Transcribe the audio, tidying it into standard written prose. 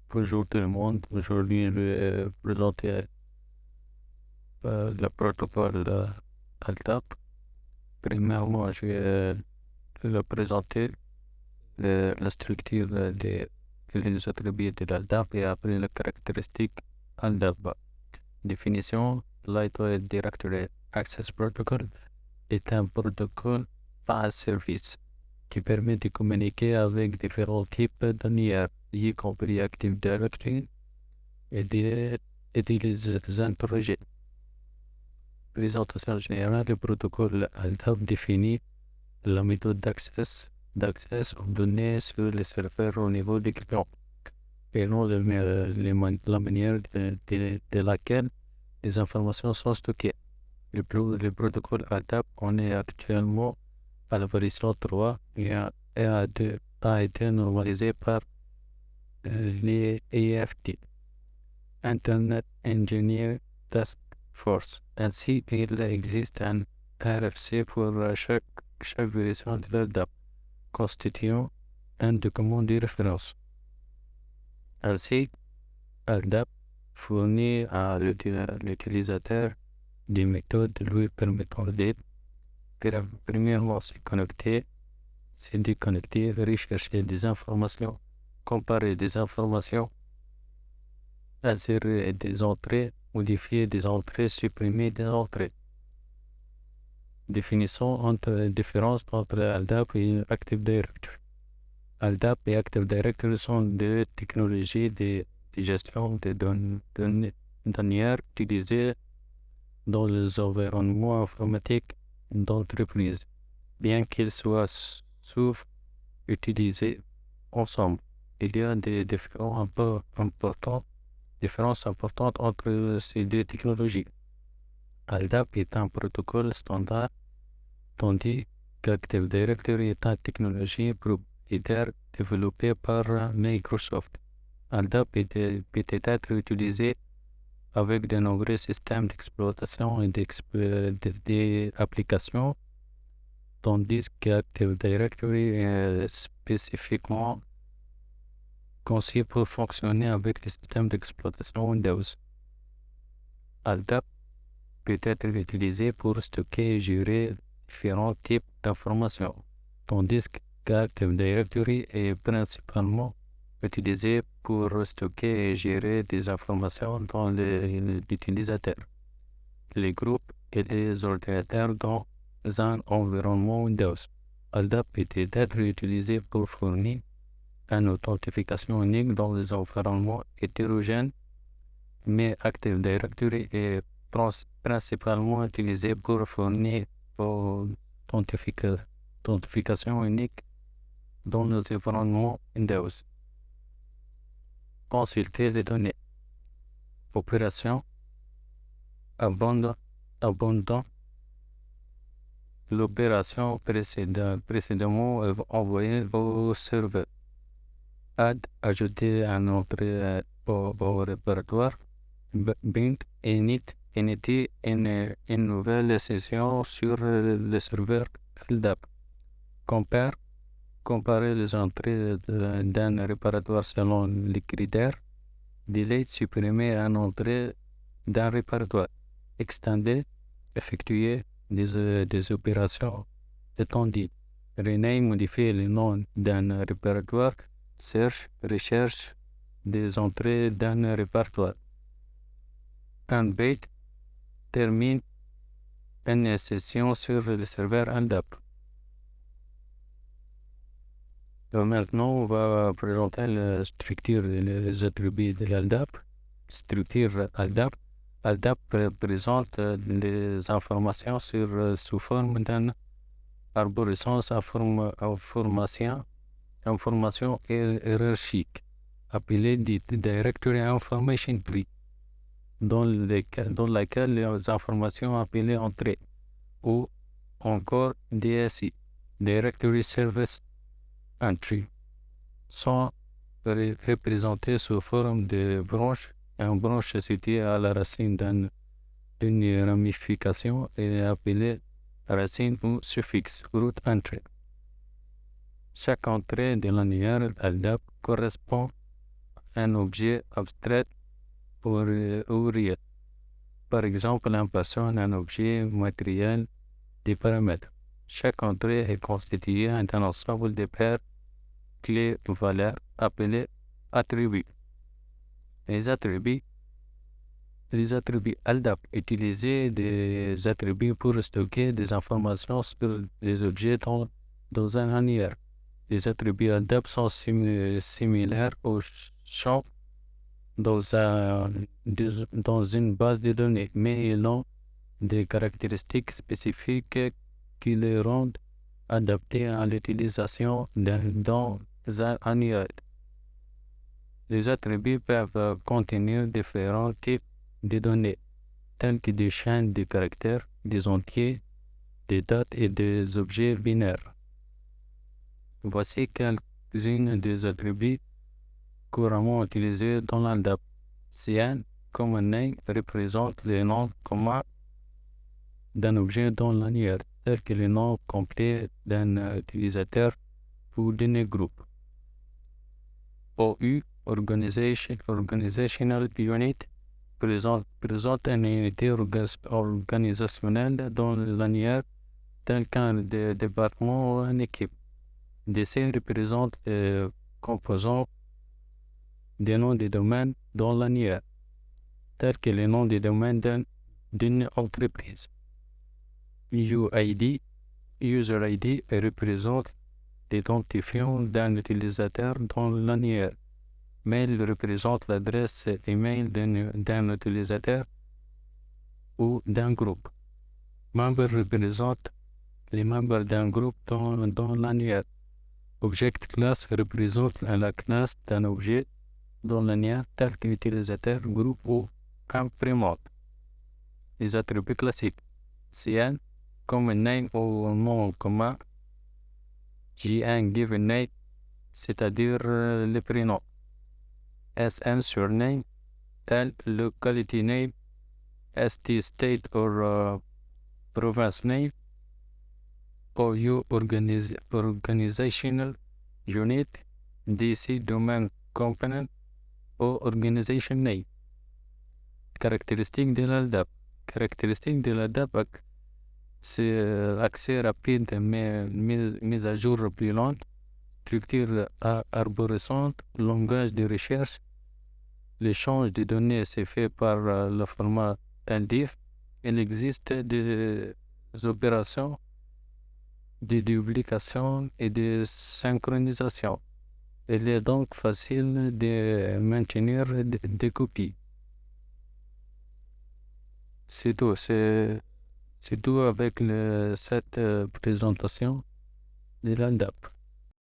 Bonjour tout le monde. Aujourd'hui, je vais présenter le protocole ALTAP. Premièrement, je vais le présenter la structure des attributs de l'ALTAP et après les caractéristiques ALTAP. Définition: Lightweight Directory Access Protocol est un protocole par service qui permet de communiquer avec différents types d'annuaires, y compris Active Directory et des interrogés. Présentation générale du protocole ALTAP définit la méthode d'accès aux données sur les serveurs au niveau du client et non la manière de laquelle les informations sont stockées. Le protocole ALTAP on est actuellement à la version 3 et a été normalisé par les AFT, Internet Engineering Task Force. Ainsi, il existe un RFC pour chaque version de l'ALTAP, constituant un document de référence. Ainsi, ALTAP fournit à l'utilisateur des méthodes lui permettant de premièrement se connecter, se déconnecter, rechercher des informations, comparer des informations, insérer des entrées, modifier des entrées, supprimer des entrées. Différence entre ALTAP et Active Directory. ALTAP et Active Directory sont deux technologies de gestion des données utilisées dans les environnements informatiques d'entreprise, bien qu'ils soient sous-utilisés ensemble. Il y a des différences importantes entre ces deux technologies. ALTAP est un protocole standard, tandis qu'Active Directory est une technologie propriétaire développée par Microsoft. ALTAP peut être utilisé avec de nombreux systèmes d'exploitation et d'applications, tandis qu'Active Directory est spécifiquement conçu pour fonctionner avec les systèmes d'exploitation Windows. ALTAP peut être utilisé pour stocker et gérer différents types d'informations, tandis qu'Active Directory est principalement utilisé pour stocker et gérer des informations dans l'utilisateur, les groupes et les ordinateurs dans un environnement Windows. ALTAP peut être utilisé pour fournir une authentification unique dans les environnements hétérogènes, mais Active Directory est principalement utilisé pour fournir authentification unique dans nos environnements Windows. Consulter les données. Opération abondant. L'opération précédemment envoyée au serveur. Ajouter un entrée au répertoire. Bing initier une nouvelle session sur le serveur ALTAP. Comparer les entrées d'un répertoire selon les critères. Delete, supprimer une entrée d'un répertoire. Extender, effectuer des opérations étendues. Rename, modifier le nom d'un répertoire. Search, recherche des entrées d'un répertoire. Embed, termine une session sur le serveur ALTAP. Maintenant, on va présenter la structure et les attributs de l'ALTAP. Structure ALTAP. ALTAP présente les informations sous forme d'une arborescence information hiérarchique, appelée Directory Information Tree, dans laquelle les informations appelées entrées, ou encore DSI, Directory Service Entry, sont représentées sous forme de branches. Une branche située à la racine d'une ramification est appelée racine ou suffixe, root entry. Chaque entrée de l'annuaire ALTAP correspond un objet abstrait ou réel. Par exemple, une personne, un objet matériel, des paramètres. Chaque entrée est constituée d'un ensemble de paires clés ou valeurs appelées attributs. Les attributs LDAP utiliser des attributs pour stocker des informations sur des objets dans un annuaire. Les attributs LDAP sont similaires aux champs dans une base de données, mais ils ont des caractéristiques spécifiques qui les rendent adaptés à l'utilisation dans un annuaire. Les attributs peuvent contenir différents types de données, telles que des chaînes de caractères, des entiers, des dates et des objets binaires. Voici quelques-unes des attributs couramment utilisés dans l'ADAP. CN, common name, représente le nom commun d'un objet dans l'annuaire, tel que le nom complet d'un utilisateur ou d'un groupe. OU, Organizational Unit, présente une unité organisationnelle dans l'annuaire, tel qu'un département ou une équipe. DC représente composants des noms de domaine dans l'annuaire, tels que les noms de domaine d'une entreprise. UID, User ID, représente l'identifiant d'un utilisateur dans l'annuaire. Mail représente l'adresse email d'un utilisateur ou d'un groupe. Member représente les membres d'un groupe dans l'annuaire. Object class représente la classe d'un objet dans l'annuaire tel qu'utilisateur, groupe ou imprimante. Les attributs classiques. CN, common name ou nom commun. GN, given name, c'est-à-dire le prénom. SN, surname. L, locality name. ST, state or province name. OU, organizational unit. DC, domain component ou organization name. Caractéristiques de l'ADAP. Caractéristiques de l'ADAP, c'est accès rapide, mais mise à jour plus lente, structure arborescente, langage de recherche. L'échange de données c'est fait par le format LDIF. Il existe des opérations de duplication et de synchronisation. Il est donc facile de maintenir des copies. C'est tout avec cette présentation de l'ADAP.